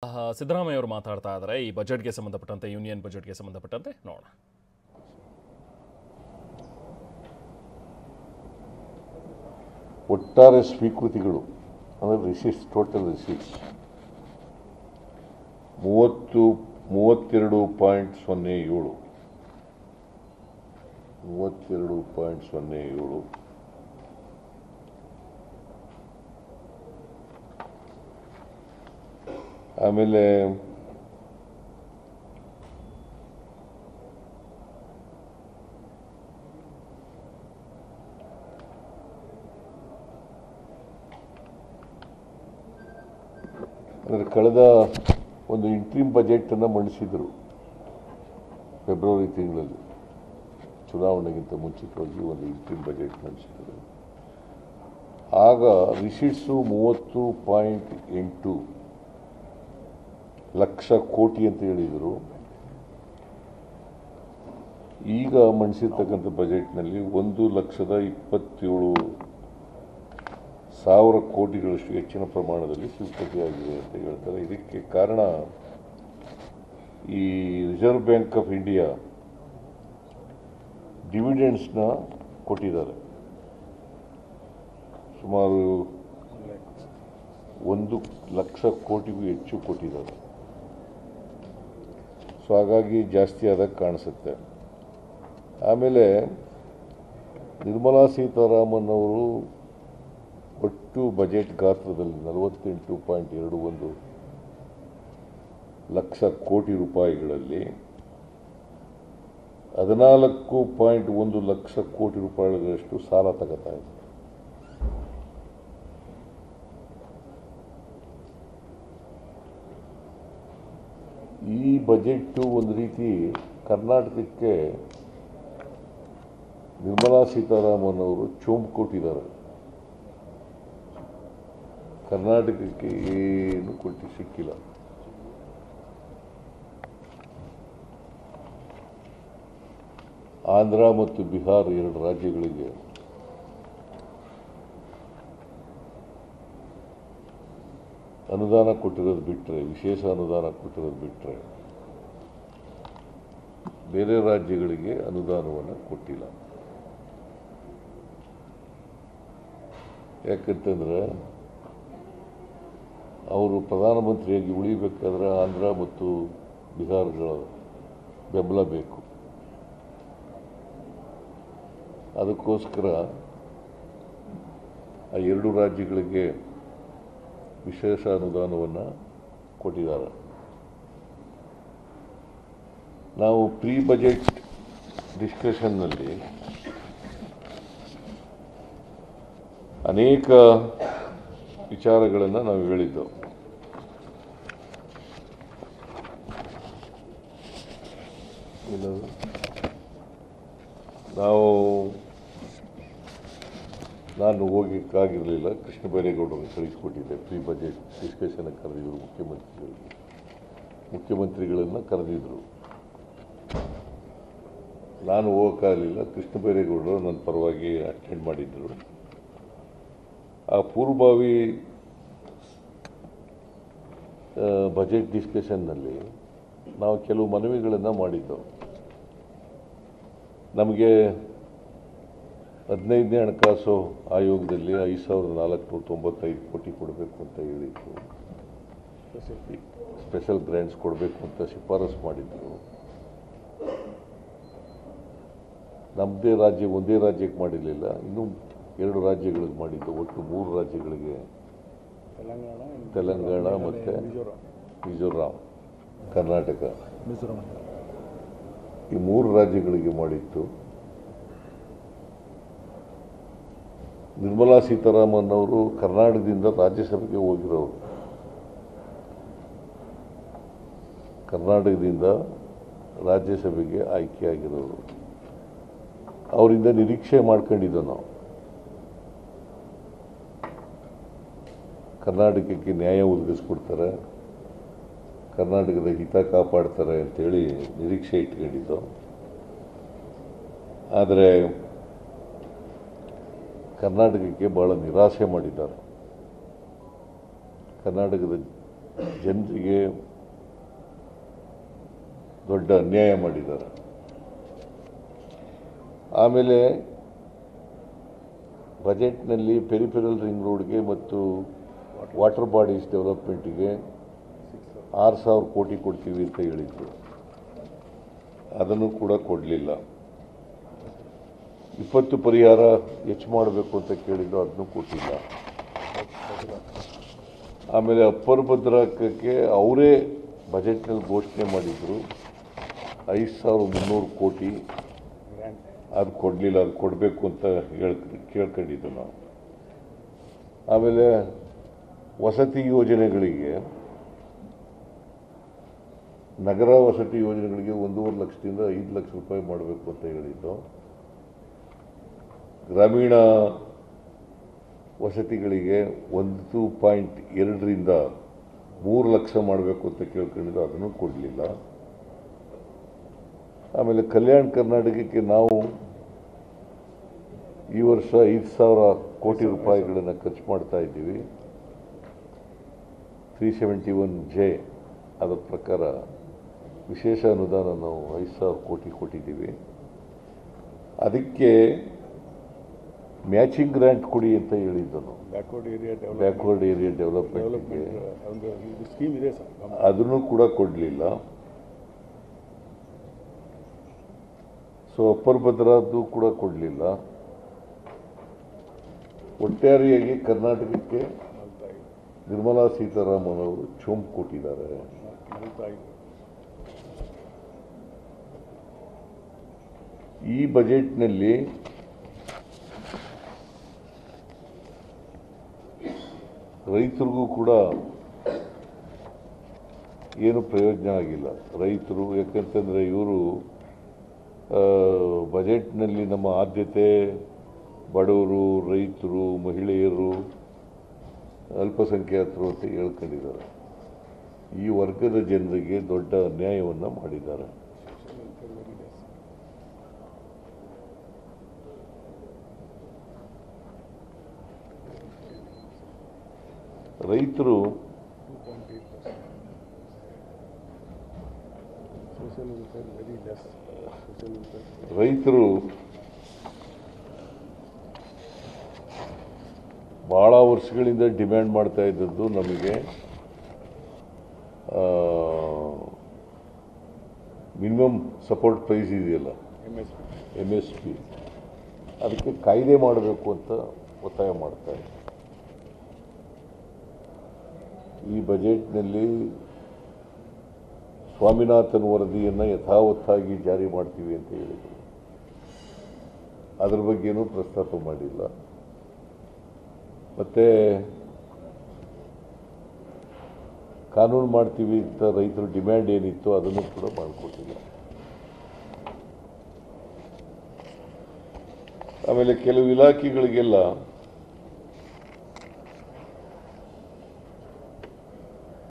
ಸಿದ್ದರಾಮಯ್ಯ ಅವರು ಮಾತಾಡ್ತಾ ಇದ್ದಾರೆ ಈ ಬಜೆಟ್ಗೆ ಸಂಬಂಧಪಟ್ಟಂತೆ ಯೂನಿಯನ್ ಬಜೆಟ್ಗೆ ಸಂಬಂಧಪಟ್ಟಂತೆ ನೋಡೋಣ. ಒಟ್ಟಾರೆ ಸ್ವೀಕೃತಿಗಳು ಅಂದರೆ ರಿಸೀಟ್ಸ್, ಟೋಟಲ್ ರಿಸೀಟ್ಸ್ 32.07. ಆಮೇಲೆ ಅಂದರೆ ಕಳೆದ ಒಂದು ಇಂಟ್ರಿಮ್ ಬಜೆಟನ್ನು ಮಂಡಿಸಿದರು ಫೆಬ್ರವರಿ ತಿಂಗಳಲ್ಲಿ, ಚುನಾವಣೆಗಿಂತ ಮುಂಚಿತವಾಗಿ ಒಂದು ಇಂಟ್ರಿಮ್ ಬಜೆಟ್ ಮಂಡಿಸಿದರು. ಆಗ ರಿಸೀಟ್ಸು 30.8 ಲಕ್ಷ ಕೋಟಿ ಅಂತ ಹೇಳಿದರು. ಈಗ ಮಂಡಿಸಿರ್ತಕ್ಕಂಥ ಬಜೆಟ್ನಲ್ಲಿ 1,27,000 ಕೋಟಿಗಳಷ್ಟು ಹೆಚ್ಚಿನ ಪ್ರಮಾಣದಲ್ಲಿ ಸ್ವೀಕೃತಿಯಾಗಿದೆ ಅಂತ ಹೇಳ್ತಾರೆ. ಇದಕ್ಕೆ ಕಾರಣ ಈ ರಿಸರ್ವ್ ಬ್ಯಾಂಕ್ ಆಫ್ ಇಂಡಿಯಾ ಡಿವಿಡೆಂಡ್ಸ್ನ ಕೊಟ್ಟಿದ್ದಾರೆ, ಸುಮಾರು 1 ಲಕ್ಷ ಕೋಟಿಗೂ ಹೆಚ್ಚು ಕೊಟ್ಟಿದ್ದಾರೆ. ಸೊ ಹಾಗಾಗಿ ಜಾಸ್ತಿ ಆದಾಗ ಕಾಣಿಸುತ್ತೆ. ಆಮೇಲೆ ನಿರ್ಮಲಾ ಸೀತಾರಾಮನ್ ಅವರು ಒಟ್ಟು ಬಜೆಟ್ ಗಾತ್ರದಲ್ಲಿ 48.21 ಲಕ್ಷ ಕೋಟಿ ರೂಪಾಯಿಗಳಲ್ಲಿ 14.1 ಲಕ್ಷ ಕೋಟಿ ರೂಪಾಯಿಗಳಷ್ಟು ಸಾಲ ತಗೋತಾ ಇದೆ. ಈ ಬಜೆಟ್ಟು ಒಂದು ರೀತಿ ಕರ್ನಾಟಕಕ್ಕೆ ನಿರ್ಮಲಾ ಸೀತಾರಾಮನ್ ಅವರು ಚುಂಬು ಕೊಟ್ಟಿದ್ದಾರೆ. ಕರ್ನಾಟಕಕ್ಕೆ ಏನು ಸಿಕ್ಕಿಲ್ಲ. ಆಂಧ್ರ ಮತ್ತು ಬಿಹಾರ 2 ರಾಜ್ಯಗಳಿಗೆ ಅನುದಾನ ಕೊಟ್ಟಿರೋದು ಬಿಟ್ಟರೆ, ವಿಶೇಷ ಅನುದಾನ ಕೊಟ್ಟಿರೋದು ಬಿಟ್ಟರೆ ಬೇರೆ ರಾಜ್ಯಗಳಿಗೆ ಅನುದಾನವನ್ನು ಕೊಟ್ಟಿಲ್ಲ. ಯಾಕಂತಂದರೆ ಅವರು ಪ್ರಧಾನಮಂತ್ರಿಯಾಗಿ ಉಳಿಬೇಕಾದ್ರೆ ಆಂಧ್ರ ಮತ್ತು ಬಿಹಾರಗಳ ಬೆಂಬಲ ಬೇಕು. ಅದಕ್ಕೋಸ್ಕರ ಆ 2 ರಾಜ್ಯಗಳಿಗೆ ವಿಶೇಷ ಅನುದಾನವನ್ನು ಕೊಟ್ಟಿದ್ದಾರೆ. ನಾವು ಪ್ರೀ ಬಜೆಟ್ ಡಿಸ್ಕಷನ್ನಲ್ಲಿ ಅನೇಕ ವಿಚಾರಗಳನ್ನು ನಾವು ಹೇಳಿದ್ದೆವು. ನಾನು ಹೋಗಲಿಕ್ಕಾಗಿರಲಿಲ್ಲ, ಕೃಷ್ಣ ಬೈರೇಗೌಡರನ್ನು ಕಳಿಸಿಕೊಟ್ಟಿದ್ದೆ. ಪ್ರೀ ಬಜೆಟ್ ಡಿಸ್ಕಷನ್ ಕರೆದಿದ್ದರು, ಮುಖ್ಯಮಂತ್ರಿಗಳನ್ನು ಕರೆದಿದ್ದರು. ನಾನು ಹೋಗೋಕ್ಕಾಗಲಿಲ್ಲ, ಕೃಷ್ಣ ಬೈರೇಗೌಡರು ನನ್ನ ಪರವಾಗಿ ಅಟೆಂಡ್ ಮಾಡಿದ್ದರು. ಆ ಪೂರ್ವಭಾವಿ ಬಜೆಟ್ ಡಿಸ್ಕಷನ್ನಲ್ಲಿ ನಾವು ಕೆಲವು ಮನವಿಗಳನ್ನು ಮಾಡಿದ್ದೆವು. ನಮಗೆ 15ನೇ ಹಣಕಾಸು ಆಯೋಗದಲ್ಲಿ 5,495 ಕೋಟಿ ಕೊಡಬೇಕು ಅಂತ ಹೇಳಿತ್ತು. ಸ್ಪೆಷಲ್ ಗ್ರ್ಯಾಂಟ್ಸ್ ಕೊಡಬೇಕು ಅಂತ ಶಿಫಾರಸು ಮಾಡಿದ್ರು. ನಮ್ಮದೇ ರಾಜ್ಯ ಒಂದೇ ರಾಜ್ಯಕ್ಕೆ ಮಾಡಿರಲಿಲ್ಲ, ಇನ್ನೂ 2 ರಾಜ್ಯಗಳಿಗೆ ಮಾಡಿದ್ದು. ಒಟ್ಟು 3 ರಾಜ್ಯಗಳಿಗೆ, ತೆಲಂಗಾಣ ಮತ್ತು ಮಿಜೋರಾಂ, ಕರ್ನಾಟಕ, ಈ 3 ರಾಜ್ಯಗಳಿಗೆ ಮಾಡಿತ್ತು. ನಿರ್ಮಲಾ ಸೀತಾರಾಮನ್ ಅವರು ಕರ್ನಾಟಕದಿಂದ ರಾಜ್ಯಸಭೆಗೆ ಹೋಗಿರೋರು. ಕರ್ನಾಟಕದಿಂದ ರಾಜ್ಯಸಭೆಗೆ ಆಯ್ಕೆಯಾಗಿರೋರು. ಅವರಿಂದ ನಿರೀಕ್ಷೆ ಮಾಡ್ಕೊಂಡಿದ್ದೋ ನಾವು, ಕರ್ನಾಟಕಕ್ಕೆ ನ್ಯಾಯ ಒದಗಿಸ್ಕೊಡ್ತಾರೆ, ಕರ್ನಾಟಕದ ಹಿತ ಕಾಪಾಡ್ತಾರೆ ಅಂತೇಳಿ ನಿರೀಕ್ಷೆ ಇಟ್ಕೊಂಡಿದ್ದು. ಆದರೆ ಕರ್ನಾಟಕಕ್ಕೆ ಭಾಳ ನಿರಾಸೆ ಮಾಡಿದ್ದಾರೆ. ಕರ್ನಾಟಕದ ಜನರಿಗೆ ದೊಡ್ಡ ಅನ್ಯಾಯ ಮಾಡಿದ್ದಾರೆ. ಆಮೇಲೆ ಬಜೆಟ್ನಲ್ಲಿ ಪೆರಿಫೆರಲ್ ರಿಂಗ್ ರೋಡ್ಗೆ ಮತ್ತು ವಾಟರ್ ಬಾಡೀಸ್ ಡೆವಲಪ್ಮೆಂಟಿಗೆ 6,000 ಕೋಟಿ ಕೊಡ್ತೀವಿ ಅಂತ ಹೇಳಿದ್ರು. ಅದನ್ನು ಕೂಡ ಕೊಡಲಿಲ್ಲ. 20 ಪರಿಹಾರ ಹೆಚ್ಚು ಮಾಡಬೇಕು ಅಂತ ಕೇಳಿದ್ರು, ಅದನ್ನು ಕೊಟ್ಟಿಲ್ಲ. ಆಮೇಲೆ ಅಪ್ಪರ್ ಭದ್ರಾಕಕ್ಕೆ ಅವರೇ ಬಜೆಟ್ನಲ್ಲಿ ಘೋಷಣೆ ಮಾಡಿದ್ರು 5,300 ಕೋಟಿ, ಅದು ಕೊಡಲಿಲ್ಲ. ಅದು ಕೊಡಬೇಕು ಅಂತ ಕೇಳ್ಕೊಂಡಿದ್ದು ನಾವು. ಆಮೇಲೆ ವಸತಿ ಯೋಜನೆಗಳಿಗೆ, ನಗರ ವಸತಿ ಯೋಜನೆಗಳಿಗೆ 1.5 ಲಕ್ಷದಿಂದ 5 ಲಕ್ಷ ರೂಪಾಯಿ ಮಾಡಬೇಕು ಅಂತ ಹೇಳಿದ್ದು. ಗ್ರಾಮೀಣ ವಸತಿಗಳಿಗೆ 1.2ರಿಂದ 3 ಲಕ್ಷ ಮಾಡಬೇಕು ಅಂತ ಕೇಳ್ಕೊಂಡಿದ್ದು, ಅದನ್ನು ಕೊಡಲಿಲ್ಲ. ಆಮೇಲೆ ಕಲ್ಯಾಣ ಕರ್ನಾಟಕಕ್ಕೆ ನಾವು ಈ ವರ್ಷ 5,000 ಕೋಟಿ ರೂಪಾಯಿಗಳನ್ನು ಖರ್ಚು ಮಾಡ್ತಾ ಇದ್ದೀವಿ. 371J ಅದರ ಪ್ರಕಾರ ವಿಶೇಷ ಅನುದಾನ ನಾವು 5,000 ಕೋಟಿ ಕೊಟ್ಟಿದ್ದೀವಿ. ಅದಕ್ಕೆ ಮ್ಯಾಚಿಂಗ್ ಗ್ರ್ಯಾಂಟ್ ಕೊಡಿ ಅಂತ ಹೇಳಿದ್ದು ನಾವು. ಬ್ಯಾಕ್ವರ್ಡ್ ಏರಿಯಾ ಡೆವಲಪ್ಮೆಂಟ್ಗೆ ಅದನ್ನು ಕೂಡ ಕೊಡಲಿಲ್ಲ. ಸೊ ಅಪ್ಪರ್ ಭದ್ರಾದ್ದು ಕೂಡ ಕೊಡಲಿಲ್ಲ. ಒಟ್ಟಾರೆಯಾಗಿ ಕರ್ನಾಟಕಕ್ಕೆ ನಿರ್ಮಲಾ ಸೀತಾರಾಮನ್ ಅವರು ಚುಂಬು ಕೊಟ್ಟಿದ್ದಾರೆ. ಈ ಬಜೆಟ್ನಲ್ಲಿ ರೈತರಿಗೂ ಕೂಡ ಏನು ಪ್ರಯೋಜನ ಆಗಿಲ್ಲ. ರೈತರು ಯಾಕಂತಂದರೆ ಇವರು ಬಜೆಟ್ನಲ್ಲಿ ನಮ್ಮ ಆದ್ಯತೆ ಬಡವರು, ರೈತರು, ಮಹಿಳೆಯರು, ಅಲ್ಪಸಂಖ್ಯಾತರು ಅಂತ ಹೇಳ್ಕೊಂಡಿದ್ದಾರೆ. ಈ ವರ್ಗದ ಜನರಿಗೆ ದೊಡ್ಡ ಅನ್ಯಾಯವನ್ನು ಮಾಡಿದ್ದಾರೆ. ರೈತರು ಭಾಳ ವರ್ಷಗಳಿಂದ ಡಿಮ್ಯಾಂಡ್ ಮಾಡ್ತಾ ಇದ್ದದ್ದು ನಮಗೆ ಮಿನಿಮಮ್ ಸಪೋರ್ಟ್ ಪ್ರೈಸ್ ಇದೆಯಲ್ಲ, MSP, ಅದಕ್ಕೆ ಕಾಯ್ದೆ ಮಾಡಬೇಕು ಅಂತ ಒತ್ತಾಯ ಮಾಡ್ತಾ ಇದ್ದಾರೆ. ಈ ಬಜೆಟ್ನಲ್ಲಿ ಸ್ವಾಮಿನಾಥನ್ ವರದಿಯನ್ನು ಯಥಾವತ್ತಾಗಿ ಜಾರಿ ಮಾಡ್ತೀವಿ ಅಂತ ಹೇಳಿದರು. ಅದರ ಬಗ್ಗೆನೂ ಪ್ರಸ್ತಾಪ ಮಾಡಿಲ್ಲ. ಮತ್ತು ಕಾನೂನು ಮಾಡ್ತೀವಿ ಅಂತ ರೈತರ ಡಿಮ್ಯಾಂಡ್ ಏನಿತ್ತು ಅದನ್ನು ಕೂಡ ಮಾಡಿಕೊಟ್ಟಿಲ್ಲ. ಆಮೇಲೆ ಕೆಲವು ಇಲಾಖೆಗಳಿಗೆಲ್ಲ